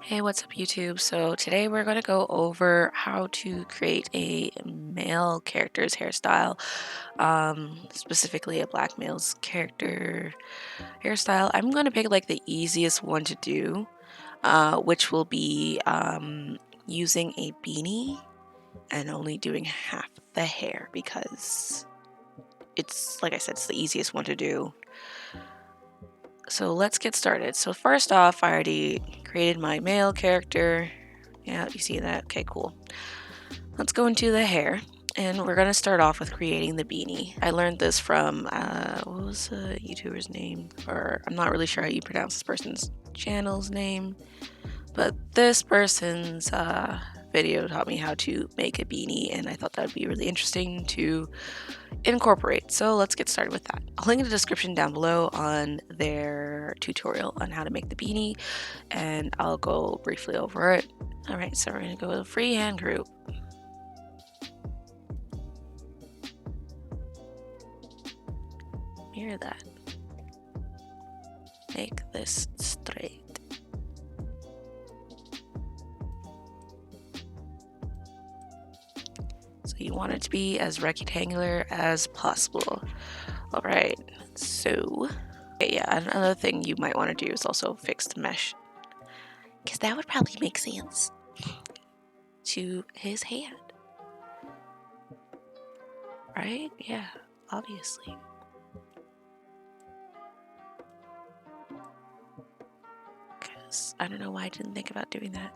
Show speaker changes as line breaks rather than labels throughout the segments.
Hey, what's up, YouTube? So today we're going to go over how to create a male character's hairstyle, specifically a black male's character hairstyle. I'm going to pick like the easiest one to do, which will be using a beanie and only doing half the hair because it's, like I said, it's the easiest one to do. So let's get started. So first off, I already created my male character. Yeah, you see that? Okay, cool. Let's go into the hair, and we're gonna start off with creating the beanie. I learned this from, what was the YouTuber's name? Or I'm not really sure how you pronounce this person's channel's name, but this person's video taught me how to make a beanie, and I thought that would be really interesting to incorporate. So let's get started with that. I'll link in the description down below on their tutorial on how to make the beanie, and I'll go briefly over it. Alright, so we're gonna go with a freehand group. Mirror that. Make this straight. So you want it to be as rectangular as possible. Alright, so okay, yeah, another thing you might want to do is also fix the mesh, because that would probably make sense to his hand. Right? Yeah, obviously. Because I don't know why I didn't think about doing that.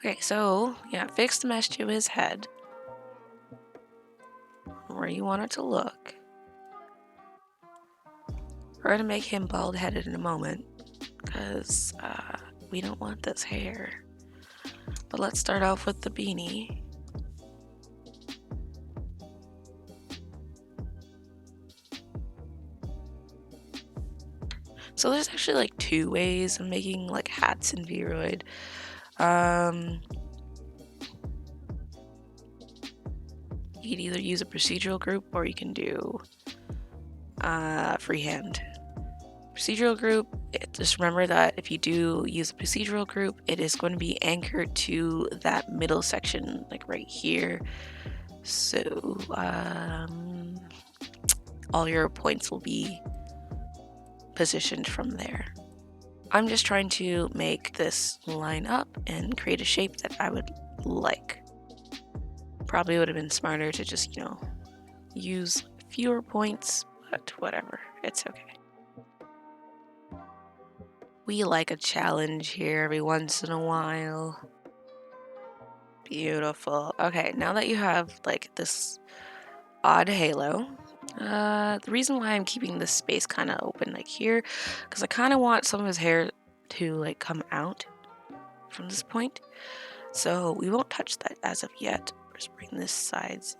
Okay, so yeah, fix the mesh to his head, where you want it to look. We're gonna make him bald-headed in a moment, because we don't want this hair. But let's start off with the beanie. So there's actually like two ways of making like hats in Vroid. You can either use a procedural group or you can do freehand. Procedural group, just remember that if you do use a procedural group, it is going to be anchored to that middle section, like right here. So all your points will be positioned from there. I'm just trying to make this line up and create a shape that I would like. Probably would have been smarter to just, use fewer points, but whatever, it's okay. We like a challenge here every once in a while. Beautiful. Okay, now that you have like this odd halo, the reason why I'm keeping this space kind of open like here, because I kind of want some of his hair to like come out from this point. So we won't touch that as of yet. Just bring this sides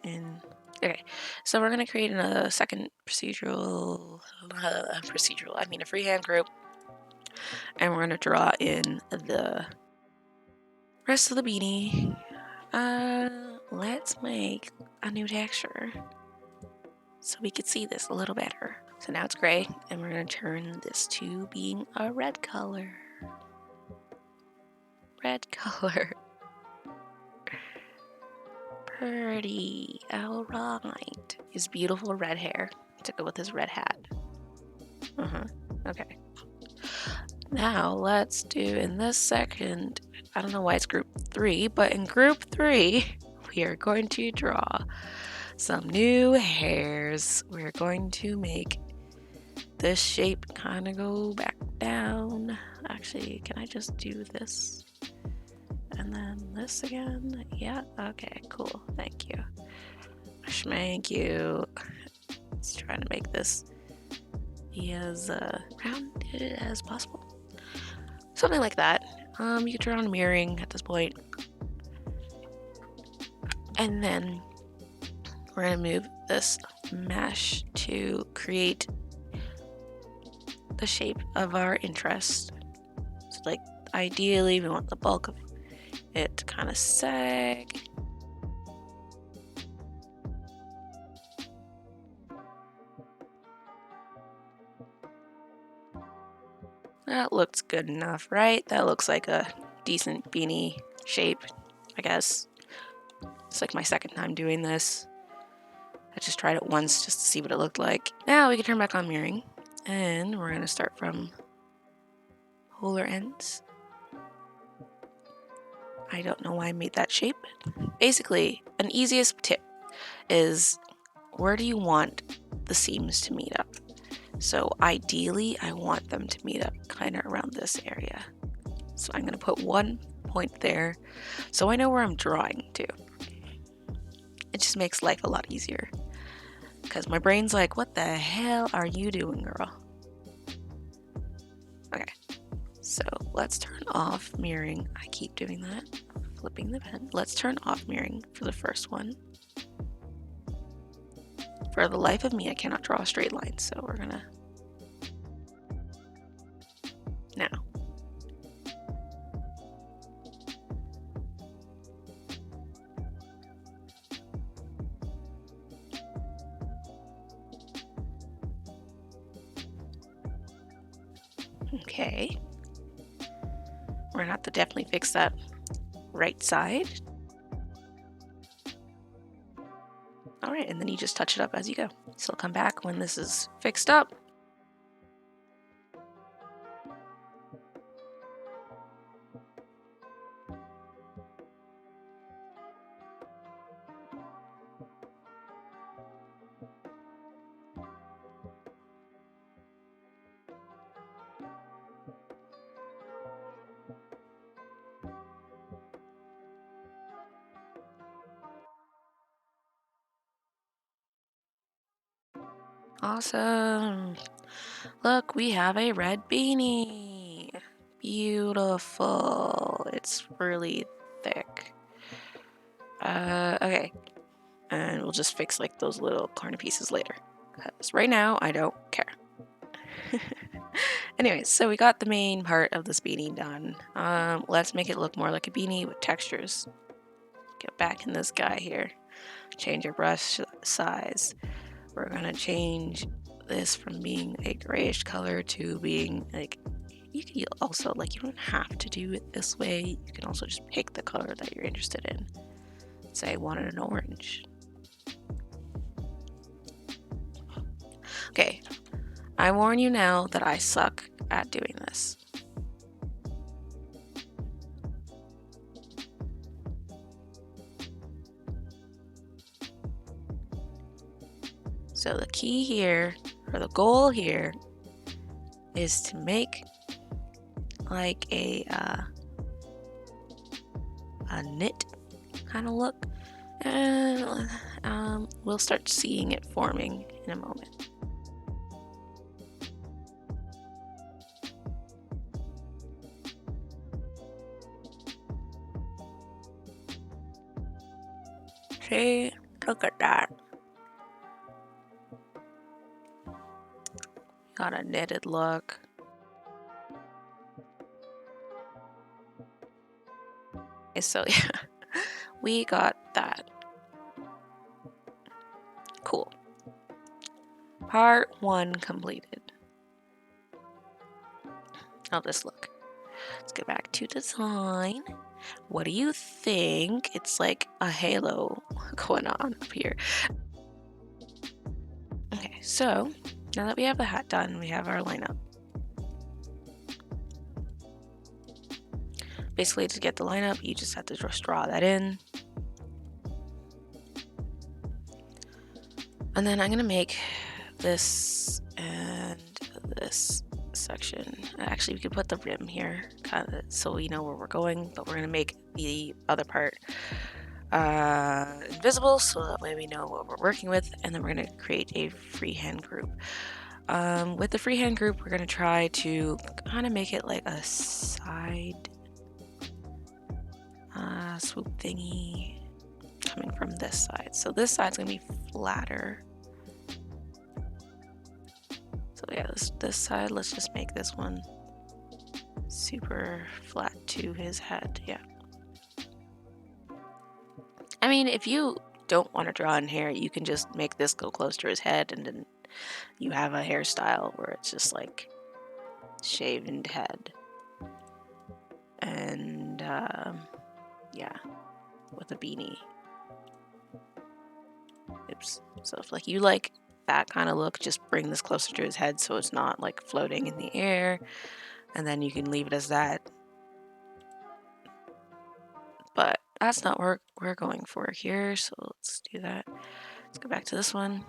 in. Okay, so we're gonna create a second a freehand group, and we're gonna draw in the rest of the beanie. Let's make a new texture so we can see this a little better. So now it's gray, and we're gonna turn this to being a red color. Red color. Pretty. Alright. His beautiful red hair to go with his red hat. Okay. Now let's do in this second, I don't know why it's group 3, but in group 3, we are going to draw some new hairs. We're going to make this shape kind of go back down. Actually, can I just do this? And then this again? Yeah, okay, cool. Thank you. Thank you. Let's try to make this be as rounded as possible. Something like that. You can turn on mirroring at this point. And then we're gonna move this mesh to create the shape of our interest. So like ideally we want the bulk of it to kind of sag. That looks good enough, right? That looks like a decent beanie shape, I guess. It's like my second time doing this. I just tried it once just to see what it looked like. Now we can turn back on mirroring, and we're going to start from polar ends. I don't know why I made that shape. Basically, an easiest tip is, where do you want the seams to meet up? So ideally, I want them to meet up kind of around this area. So I'm going to put one point there so I know where I'm drawing to. It just makes life a lot easier. Because my brain's like, what the hell are you doing, girl? Okay, so let's turn off mirroring. I keep doing that, flipping the pen. Let's turn off mirroring for the first one. For the life of me, I cannot draw a straight line, so we're gonna... Now. Okay. We're gonna have to definitely fix that right side. All right, and then you just touch it up as you go. So I'll come back when this is fixed up. Awesome. Look, we have a red beanie. Beautiful. It's really thick. Okay. And we'll just fix like those little corner pieces later. Because right now, I don't care. Anyways, so we got the main part of this beanie done. Let's make it look more like a beanie with textures. Get back in this guy here. Change your brush size. We're gonna change this from being a grayish color to being like, you can also, like, you don't have to do it this way. You can also just pick the color that you're interested in. Say I wanted an orange. Okay, I warn you now that I suck at doing this. So the key here, or the goal here, is to make like a knit kind of look, and we'll start seeing it forming in a moment. See, look at that. Got a knitted look. Okay, so yeah, we got that. Cool. Part 1 completed. Of this look. Let's go back to design. What do you think? It's like a halo going on up here. Okay, so now that we have the hat done, we have our lineup. Basically, to get the lineup, you just have to just draw that in. And then I'm gonna make this and this section. Actually, we could put the rim here, kind of, so we know where we're going, but we're gonna make the other part invisible, so that way we know what we're working with. And then we're gonna create a freehand group. With the freehand group, we're gonna try to kind of make it like a side swoop thingy coming from this side. So this side's gonna be flatter. So yeah, this side, let's just make this one super flat to his head. Yeah. I mean, if you don't want to draw in hair, you can just make this go close to his head, and then you have a hairstyle where it's just like shaven head. And yeah, with a beanie. Oops. So if like you like that kind of look, just bring this closer to his head so it's not like floating in the air, and then you can leave it as that. But that's not what we're going for here, so let's do that. Let's go back to this one.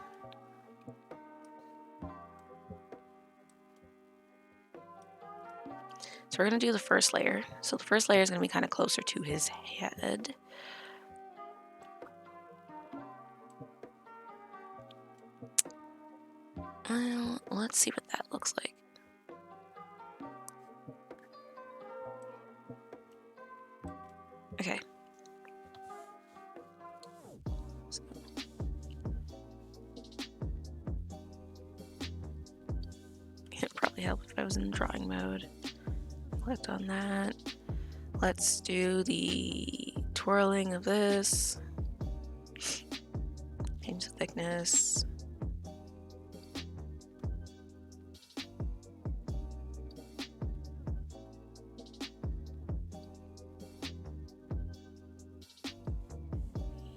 So we're going to do the first layer. So the first layer is going to be kind of closer to his head. Let's see what that looks like. Okay. So, it'd probably help if I was in drawing mode. Clicked on that. Let's do the twirling of this. Change the thickness.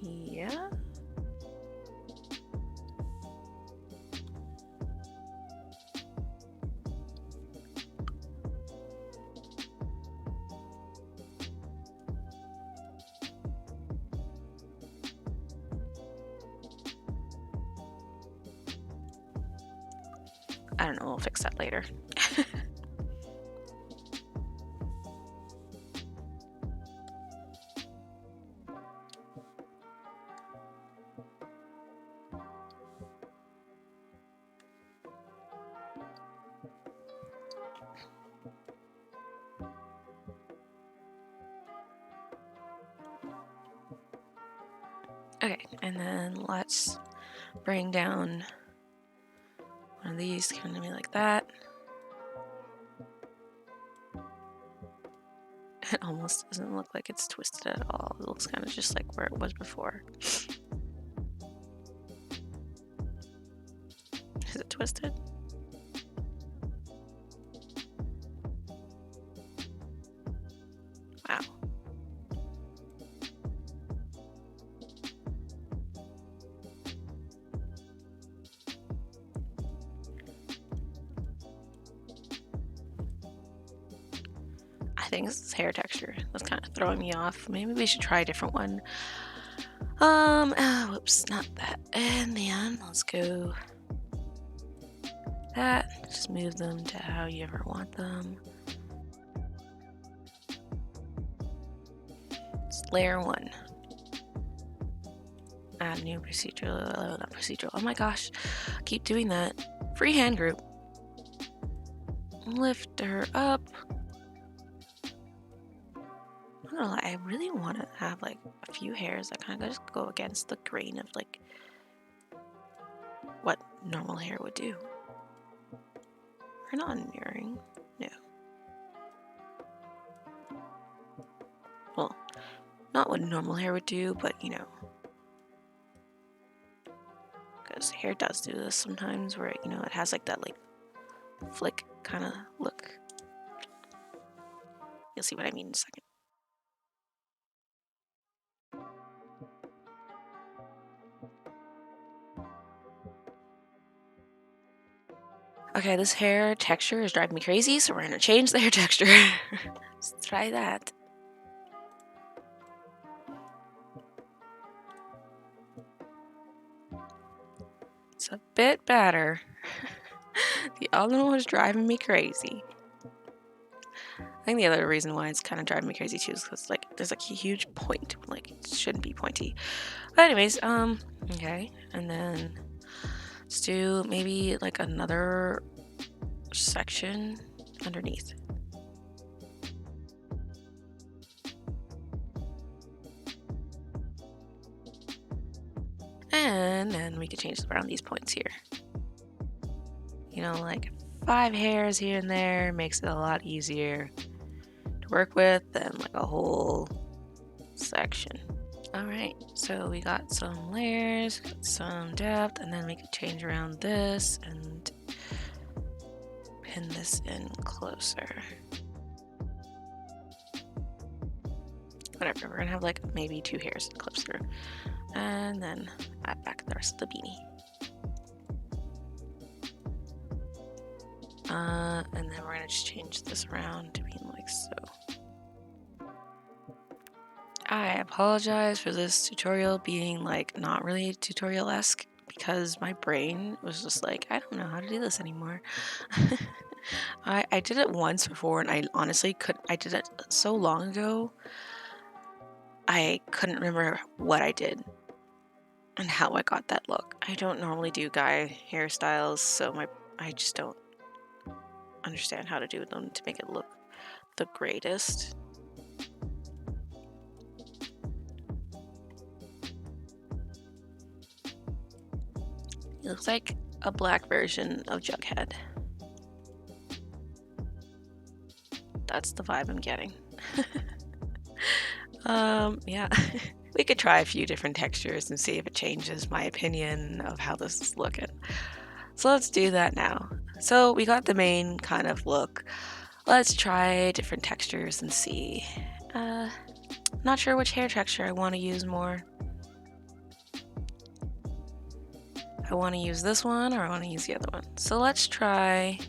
Yeah. I don't know, we'll fix that later. Okay, and then let's bring down one of these, kind of be like that. It almost doesn't look like it's twisted at all. It looks kind of just like where it was before. Is it twisted? Wow. I think this is hair texture. That's kind of throwing me off. Maybe we should try a different one. Whoops, not that. And then let's go that. Just move them to how you ever want them. It's layer 1. Add new procedural, not procedural. Oh my gosh, keep doing that. Freehand group. Lift her up. I'm not gonna lie, I really want to have like a few hairs that kind of just go against the grain of like what normal hair would do. We're not mirroring, no. Well, not what normal hair would do, but you know, because hair does do this sometimes, where you know it has like that like flick kind of look. You'll see what I mean in a second. Okay, this hair texture is driving me crazy, so we're gonna change the hair texture. Let's try that. It's a bit better. The other one was driving me crazy. I think the other reason why it's kind of driving me crazy too is because like there's like a huge point, like it shouldn't be pointy. But anyways, okay, and then let's do maybe like another section underneath. And then we could change around these points here. You know, like 5 hairs here and there makes it a lot easier to work with than like a whole section. Alright, so we got some layers, got some depth, and then we could change around this and pin this in closer. Whatever, we're gonna have like maybe 2 hairs closer. And then add back the rest of the beanie. And then we're gonna just change this around to being like so. I apologize for this tutorial being like not really tutorial-esque because my brain was just like, I don't know how to do this anymore. I did it once before and I honestly I did it so long ago, I couldn't remember what I did and how I got that look. I don't normally do guy hairstyles, so I just don't understand how to do them to make it look the greatest. He looks like a black version of Jughead. That's the vibe I'm getting. Yeah. We could try a few different textures and see if it changes my opinion of how this is looking. So let's do that now. So we got the main kind of look. Let's try different textures and see. Not sure which hair texture I want to use more. I want to use this one or I want to use the other one. So let's try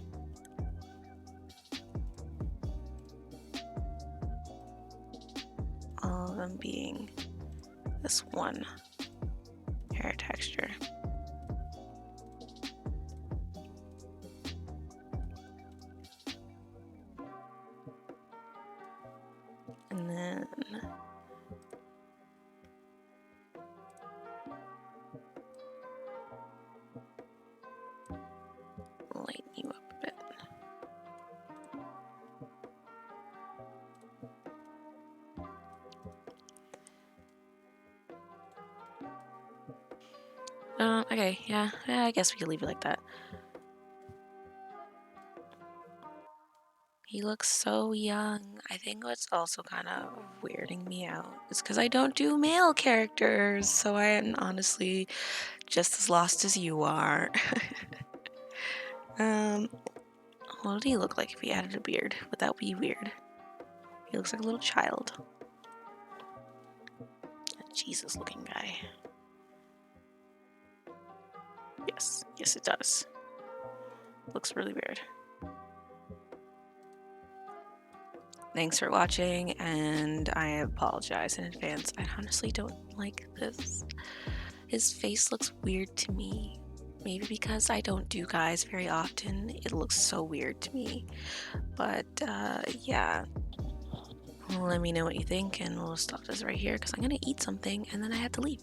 all of them being this one hair texture. And then lighten you up a bit. Okay, yeah, I guess we could leave it like that. He looks so young. I think what's also kind of weirding me out is because I don't do male characters, so I am honestly just as lost as you are. What would he look like if he added a beard? Would that be weird? He looks like a little child. A Jesus looking guy. Yes it does. Looks really weird. Thanks for watching, and I apologize in advance. I honestly don't like this. His face looks weird to me. Maybe because I don't do guys very often, it looks so weird to me. But yeah. Let me know what you think, and we'll stop this right here because I'm gonna eat something and then I have to leave.